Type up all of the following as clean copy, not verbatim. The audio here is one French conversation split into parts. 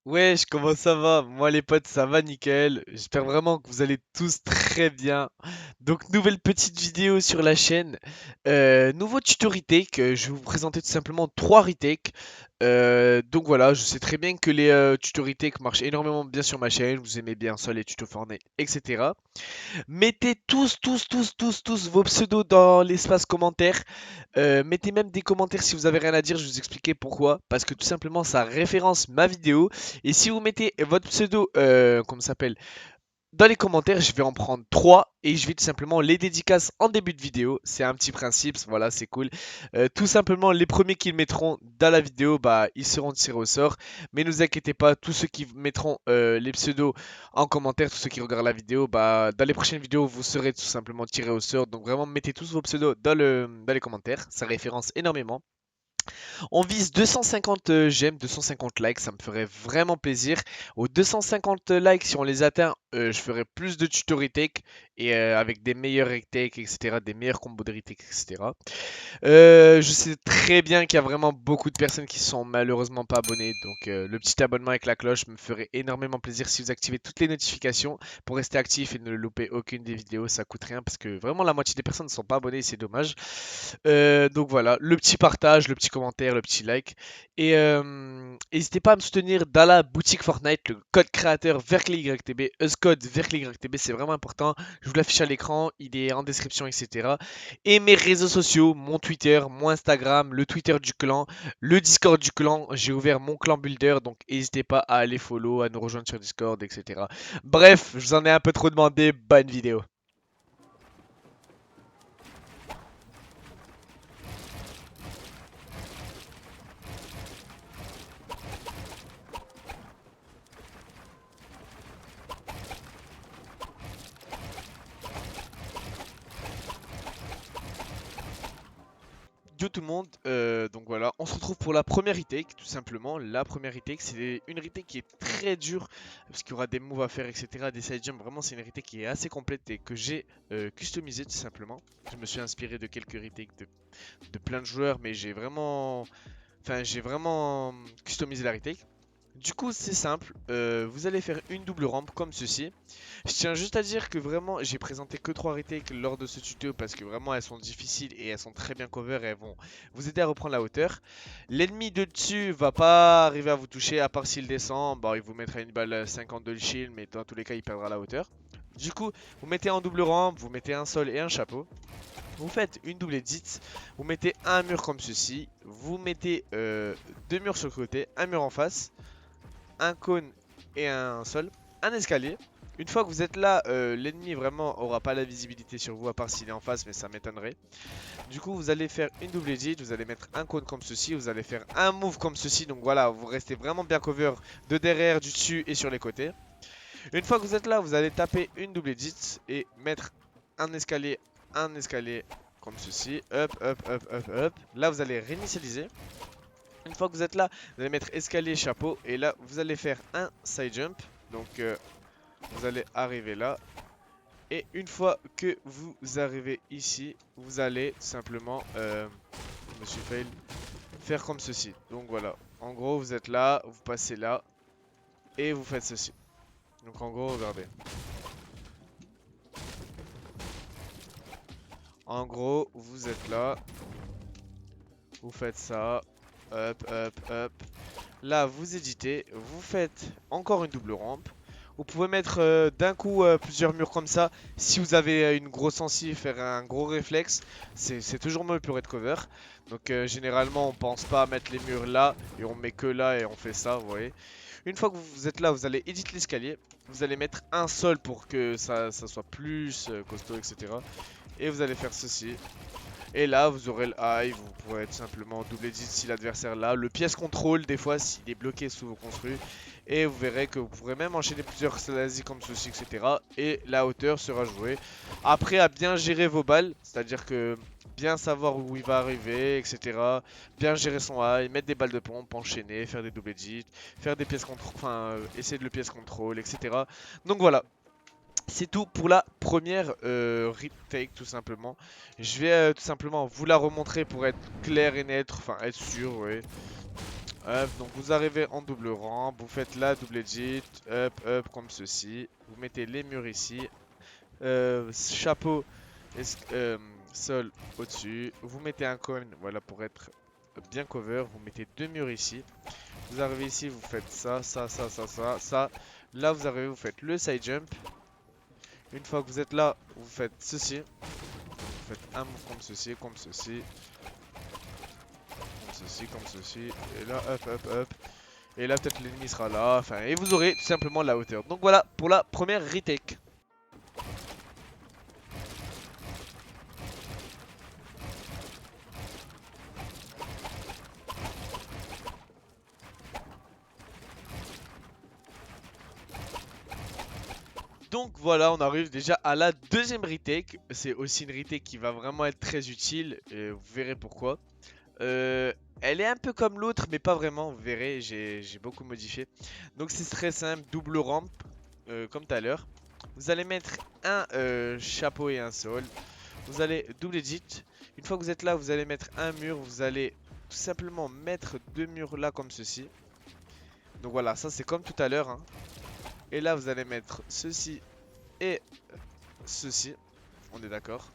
Wesh, comment ça va? Moi les potes, ça va nickel. J'espère vraiment que vous allez tous très bien. Donc nouvelle petite vidéo sur la chaîne. Nouveau tuto retake. Je vais vous présenter tout simplement trois retakes. Donc voilà, je sais très bien que les tutos retake marchent énormément bien sur ma chaîne. Vous aimez bien ça, les tutos Fortnite, etc. Mettez tous vos pseudos dans l'espace commentaire. Mettez même des commentaires si vous avez rien à dire, je vais vous expliquer pourquoi. Parce que tout simplement, ça référence ma vidéo. Et si vous mettez votre pseudo, comment ça s'appelle, dans les commentaires, je vais en prendre 3 et je vais tout simplement les dédicaces en début de vidéo. C'est un petit principe, voilà, c'est cool. Tout simplement, les premiers qui le mettront dans la vidéo, bah, ils seront tirés au sort. Mais ne vous inquiétez pas, tous ceux qui mettront les pseudos en commentaire, tous ceux qui regardent la vidéo, bah, dans les prochaines vidéos, vous serez tout simplement tirés au sort. Donc vraiment, mettez tous vos pseudos dans les commentaires, ça référence énormément. On vise 250 j'aime, 250 likes, ça me ferait vraiment plaisir. Aux 250 likes, si on les atteint, je ferai plus de tuto retake et avec des meilleurs retakes, etc., des meilleurs combos de retake, etc. Je sais très bien qu'il y a vraiment beaucoup de personnes qui sont malheureusement pas abonnées, donc le petit abonnement avec la cloche me ferait énormément plaisir si vous activez toutes les notifications pour rester actif et ne louper aucune des vidéos, ça coûte rien parce que vraiment la moitié des personnes ne sont pas abonnées, c'est dommage. Donc voilà, le petit partage, le petit commentaire, le petit like. Et n'hésitez pas à me soutenir dans la boutique Fortnite, le code créateur VercleYTB, Euscode VercleYTB, c'est vraiment important. Je vous l'affiche à l'écran, il est en description, etc. Et mes réseaux sociaux, mon Twitter, mon Instagram, le Twitter du clan, le Discord du clan. J'ai ouvert mon clan Builder, donc n'hésitez pas à aller follow, à nous rejoindre sur Discord, etc. Bref, je vous en ai un peu trop demandé, bonne vidéo. Yo tout le monde, donc voilà, on se retrouve pour la première retake, tout simplement. La première retake, c'est une retake qui est très dure, parce qu'il y aura des moves à faire, etc., des side jumps. Vraiment, c'est une retake qui est assez complète et que j'ai customisée, tout simplement. Je me suis inspiré de quelques retakes de plein de joueurs, mais j'ai vraiment customisé la retake. Du coup, c'est simple, vous allez faire une double rampe comme ceci. Je tiens juste à dire que vraiment, j'ai présenté que 3 retakes lors de ce tuto parce que vraiment elles sont difficiles et elles sont très bien cover et elles vont vous aider à reprendre la hauteur. L'ennemi de dessus va pas arriver à vous toucher à part s'il descend, bon, il vous mettra une balle 50 de shield mais dans tous les cas il perdra la hauteur. Du coup, vous mettez en double rampe, vous mettez un sol et un chapeau. Vous faites une double edit, vous mettez un mur comme ceci, vous mettez deux murs sur le côté, un mur en face, un cône et un sol, un escalier. Une fois que vous êtes là, l'ennemi vraiment aura pas la visibilité sur vous à part s'il est en face, mais ça m'étonnerait. Du coup, vous allez faire une double edit, vous allez mettre un cône comme ceci, vous allez faire un move comme ceci. Donc voilà, vous restez vraiment bien cover de derrière, du dessus et sur les côtés. Une fois que vous êtes là, vous allez taper une double edit et mettre un escalier comme ceci. Hop, hop, hop, hop, hop. Là, vous allez réinitialiser. Une fois que vous êtes là, vous allez mettre escalier, chapeau. Et là, vous allez faire un side jump. Donc, vous allez arriver là. Et une fois que vous arrivez ici, vous allez simplement, je me suis fail, faire comme ceci. Donc voilà. En gros, vous êtes là, vous passez là. Et vous faites ceci. Donc en gros, regardez. En gros, vous êtes là. Vous faites ça. Hop, hop, hop. Là, vous éditez. Vous faites encore une double rampe. Vous pouvez mettre d'un coup plusieurs murs comme ça. Si vous avez une grosse sensi, faire un gros réflexe, c'est toujours mieux pour être cover. Donc généralement, on pense pas à mettre les murs là et on met que là et on fait ça, vous voyez. Une fois que vous êtes là, vous allez éditer l'escalier. Vous allez mettre un sol pour que ça soit plus costaud, etc. Et vous allez faire ceci. Et là, vous aurez le high, vous pourrez être simplement double edit si l'adversaire là. Le pièce contrôle, des fois, s'il est bloqué sous vos construits. Et vous verrez que vous pourrez même enchaîner plusieurs salazzi comme ceci, etc. Et la hauteur sera jouée. Après, à bien gérer vos balles, c'est-à-dire que bien savoir où il va arriver, etc. Bien gérer son high, mettre des balles de pompe, enchaîner, faire des double edits, faire des pièces contrôle, enfin, essayer de le pièce contrôle, etc. Donc voilà, c'est tout pour la première retake tout simplement. Je vais tout simplement vous la remontrer pour être clair et net, enfin être sûr, ouais. Hop, donc vous arrivez en double rampe, vous faites la double edit, up, comme ceci. Vous mettez les murs ici, chapeau, sol au-dessus. Vous mettez un cône, voilà, pour être bien cover. Vous mettez deux murs ici. Vous arrivez ici, vous faites ça, ça. Là, vous arrivez, vous faites le side jump. Une fois que vous êtes là, vous faites ceci. Vous faites un move comme ceci, comme ceci. Et là, hop. Et là, peut-être l'ennemi sera là. Enfin, et vous aurez tout simplement la hauteur. Donc voilà pour la première retake. Donc voilà, on arrive déjà à la deuxième retake. C'est aussi une retake qui va vraiment être très utile. Et vous verrez pourquoi. Elle est un peu comme l'autre, mais pas vraiment. Vous verrez, j'ai beaucoup modifié. Donc c'est très simple, double rampe, comme tout à l'heure. Vous allez mettre un chapeau et un sol. Vous allez double edit. Une fois que vous êtes là, vous allez mettre un mur. Vous allez tout simplement mettre deux murs là comme ceci. Donc voilà, ça c'est comme tout à l'heure, hein. Et là, vous allez mettre ceci et ceci. On est d'accord.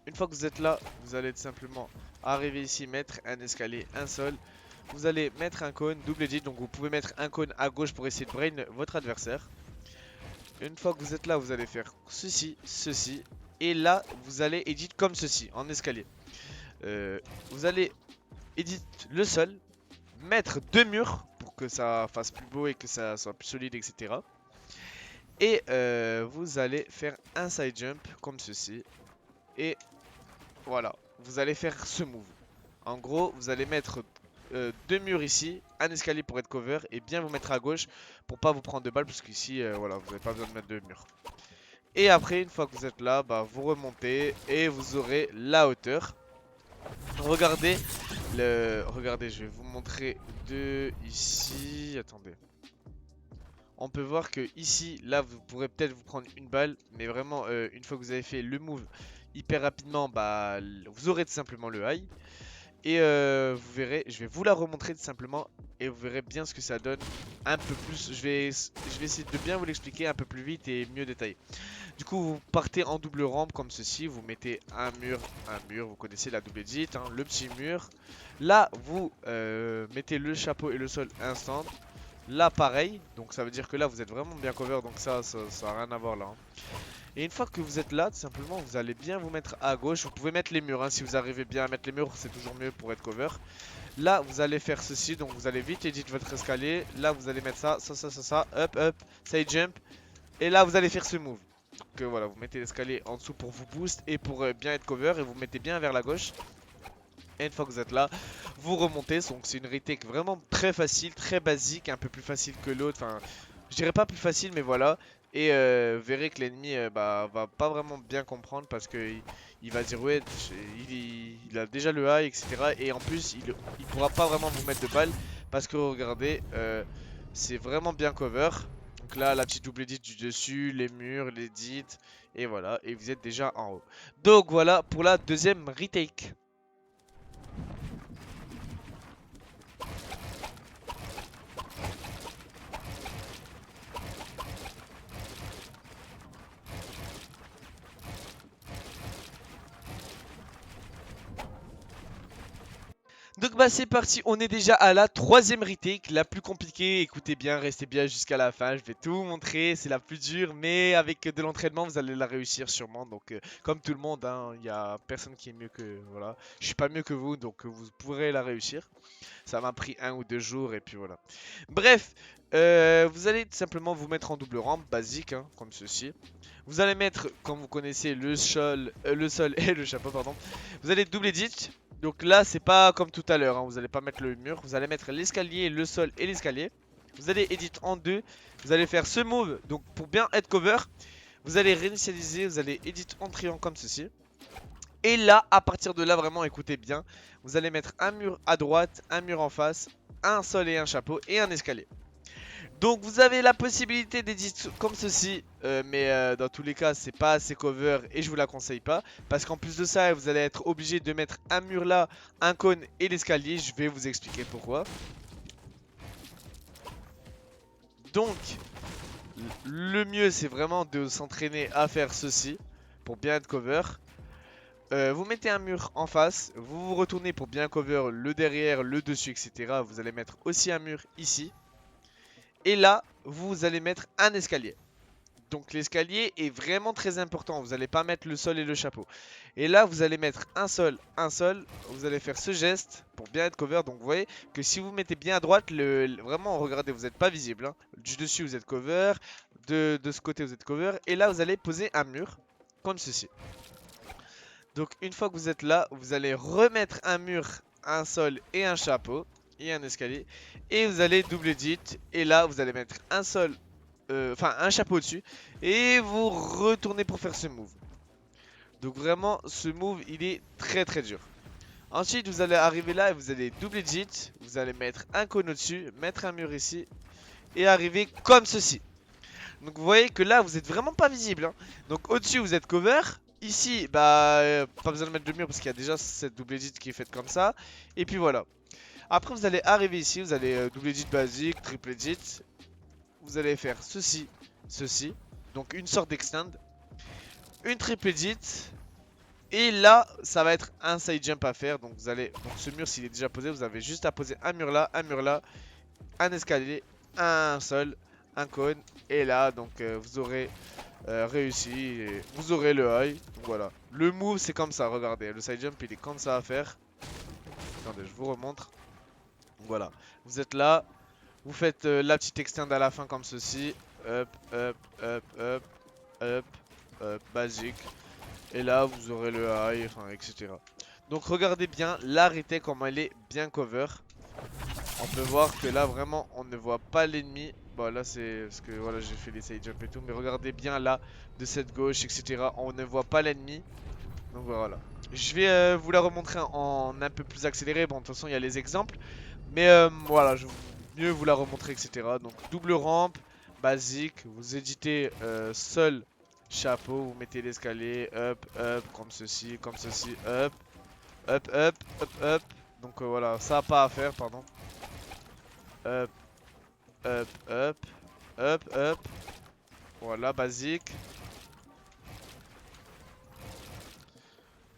Une fois que vous êtes là, vous allez tout simplement arriver ici, mettre un escalier, un sol. Vous allez mettre un cône, double edit. Donc vous pouvez mettre un cône à gauche pour essayer de brain votre adversaire. Une fois que vous êtes là, vous allez faire ceci. Et là, vous allez edit comme ceci, en escalier. Vous allez edit le sol, mettre deux murs pour que ça fasse plus beau et que ça soit plus solide, etc. Et vous allez faire un side jump comme ceci. Et voilà, vous allez faire ce move. En gros, vous allez mettre deux murs ici, un escalier pour être cover et bien vous mettre à gauche pour pas vous prendre de balles parce qu'ici, voilà, vous n'avez pas besoin de mettre deux murs. Et après, une fois que vous êtes là, bah, vous remontez et vous aurez la hauteur. Regardez, regardez, je vais vous montrer de ici. Attendez. On peut voir que ici, là, vous pourrez peut-être vous prendre une balle, mais vraiment, une fois que vous avez fait le move hyper rapidement, bah, vous aurez tout simplement le high. Et vous verrez, je vais vous la remontrer tout simplement et vous verrez bien ce que ça donne un peu plus. Je vais essayer de bien vous l'expliquer un peu plus vite et mieux détaillé. Du coup, vous partez en double rampe comme ceci. Vous mettez un mur. Vous connaissez la double edit, hein, le petit mur. Là, vous mettez le chapeau et le sol instant. Là, pareil. Donc, ça veut dire que là, vous êtes vraiment bien cover. Donc, ça a rien à voir là, hein. Et une fois que vous êtes là, tout simplement, vous allez bien vous mettre à gauche. Vous pouvez mettre les murs, hein, si vous arrivez bien à mettre les murs, c'est toujours mieux pour être cover. Là, vous allez faire ceci, donc vous allez vite edit votre escalier. Là, vous allez mettre ça, up, side jump. Et là, vous allez faire ce move. Donc voilà, vous mettez l'escalier en dessous pour vous boost et pour bien être cover. Et vous mettez bien vers la gauche. Et une fois que vous êtes là, vous remontez. Donc c'est une retake vraiment très facile, très basique, un peu plus facile que l'autre. Enfin, je dirais pas plus facile, mais voilà. Et vous verrez que l'ennemi bah, va pas vraiment bien comprendre parce que il va dire ouais, il a déjà le high, etc. Et en plus, il pourra pas vraiment vous mettre de balles parce que regardez, c'est vraiment bien cover. Donc là, la petite double edit du dessus, les murs, l'edit, et voilà. Et vous êtes déjà en haut. Donc voilà pour la deuxième retake. Donc bah c'est parti, on est déjà à la troisième retake, la plus compliquée. Écoutez bien, restez bien jusqu'à la fin, je vais tout vous montrer, c'est la plus dure, mais avec de l'entraînement vous allez la réussir sûrement. Donc comme tout le monde, hein, il n'y a personne qui est mieux que, voilà, je suis pas mieux que vous, donc vous pourrez la réussir. Ça m'a pris 1 ou 2 jours et puis voilà. Bref, vous allez tout simplement vous mettre en double rampe, basique, hein, comme ceci. Vous allez mettre, comme vous connaissez, le sol et le chapeau, pardon. Vous allez double edit. Donc là, c'est pas comme tout à l'heure, hein, vous allez pas mettre le mur. Vous allez mettre l'escalier, le sol et l'escalier. Vous allez edit en deux. Vous allez faire ce move. Donc pour bien être cover, vous allez réinitialiser. Vous allez edit en triangle comme ceci. Et là, à partir de là, vraiment, écoutez bien. Vous allez mettre un mur à droite, un mur en face, un sol et un chapeau et un escalier. Donc vous avez la possibilité d'éditer comme ceci, mais dans tous les cas c'est pas assez cover et je vous la conseille pas. Parce qu'en plus de ça vous allez être obligé de mettre un mur là, un cône et l'escalier, je vais vous expliquer pourquoi. Donc le mieux c'est vraiment de s'entraîner à faire ceci pour bien être cover. Vous mettez un mur en face, vous vous retournez pour bien cover le derrière, le dessus, etc. Vous allez mettre aussi un mur ici. Et là, vous allez mettre un escalier. Donc l'escalier est vraiment très important. Vous n'allez pas mettre le sol et le chapeau. Et là, vous allez mettre un sol. Vous allez faire ce geste pour bien être cover. Donc vous voyez que si vous mettez bien à droite, vraiment, regardez, vous n'êtes pas visible. Hein. Du dessus, vous êtes cover. De ce côté, vous êtes cover. Et là, vous allez poser un mur comme ceci. Donc une fois que vous êtes là, vous allez remettre un mur, un sol et un chapeau et un escalier. Et vous allez double edit. Et là, vous allez mettre un sol, enfin un chapeau dessus. Et vous retournez pour faire ce move. Donc vraiment, ce move, il est très très dur. Ensuite, vous allez arriver là et vous allez double edit. Vous allez mettre un cône au-dessus, mettre un mur ici. Et arriver comme ceci. Donc vous voyez que là, vous êtes vraiment pas visible. Hein. Donc au-dessus, vous êtes cover. Ici, bah, pas besoin de mettre de mur parce qu'il y a déjà cette double edit qui est faite comme ça. Et puis voilà. Après, vous allez arriver ici, vous allez double edit basique, triple edit. Vous allez faire ceci, ceci. Donc une sorte d'extend. Une triple edit. Et là, ça va être un side jump à faire. Donc vous allez, donc ce mur, s'il est déjà posé, vous avez juste à poser un mur là, un escalier, un sol, un cône. Et là, donc vous aurez réussi et vous aurez le high. Donc voilà. Le move c'est comme ça, regardez. Le side jump il est comme ça à faire. Attendez, je vous remontre. Donc voilà. Vous êtes là. Vous faites la petite extend à la fin comme ceci. Up, up, up, up, up, up, basique. Et là vous aurez le high, enfin etc. Donc regardez bien l'arrêté comme elle est bien cover. On peut voir que là vraiment on ne voit pas l'ennemi. Bon là c'est parce que voilà j'ai fait les side jump et tout. Mais regardez bien là de cette gauche etc. On ne voit pas l'ennemi. Donc voilà. Je vais vous la remontrer en un peu plus accéléré. Bon de toute façon il y a les exemples. Mais voilà je vais mieux vous la remontrer etc. Donc double rampe, basique. Vous éditez seul chapeau. Vous mettez l'escalier up, up comme ceci, up, up, up, up, up. Donc voilà ça pas à faire pardon. Up, up, up, up, up. Voilà, basique.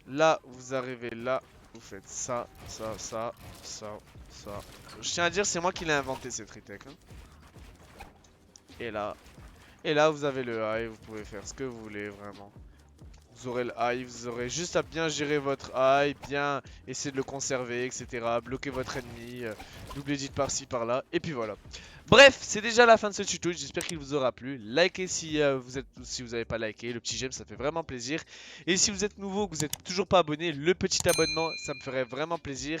Là, vous arrivez là. Vous faites ça, ça, ça, ça, ça. Je tiens à dire, c'est moi qui l'ai inventé cette retech. Hein. Et là. Et là, vous avez le high. Vous pouvez faire ce que vous voulez, vraiment. Vous aurez le high. Vous aurez juste à bien gérer votre high. Bien essayer de le conserver, etc. Bloquer votre ennemi. Double edit par-ci, par-là. Et puis voilà. Bref, c'est déjà la fin de ce tuto, j'espère qu'il vous aura plu. Likez si vous n'avez pas liké, le petit j'aime ça fait vraiment plaisir. Et si vous êtes nouveau, que vous n'êtes toujours pas abonné, le petit abonnement ça me ferait vraiment plaisir.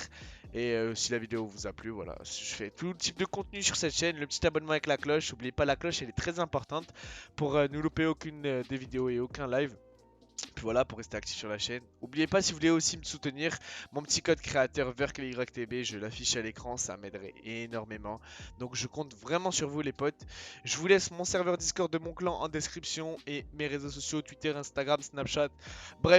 Et si la vidéo vous a plu, voilà, je fais tout type de contenu sur cette chaîne, le petit abonnement avec la cloche. N'oubliez pas la cloche, elle est très importante pour ne louper aucune des vidéos et aucun live. Puis voilà, pour rester actif sur la chaîne. N'oubliez pas si vous voulez aussi me soutenir, mon petit code créateur VERKLYTB, je l'affiche à l'écran, ça m'aiderait énormément. Donc je compte vraiment sur vous les potes. Je vous laisse mon serveur Discord de mon clan en description et mes réseaux sociaux, Twitter, Instagram, Snapchat. Bref.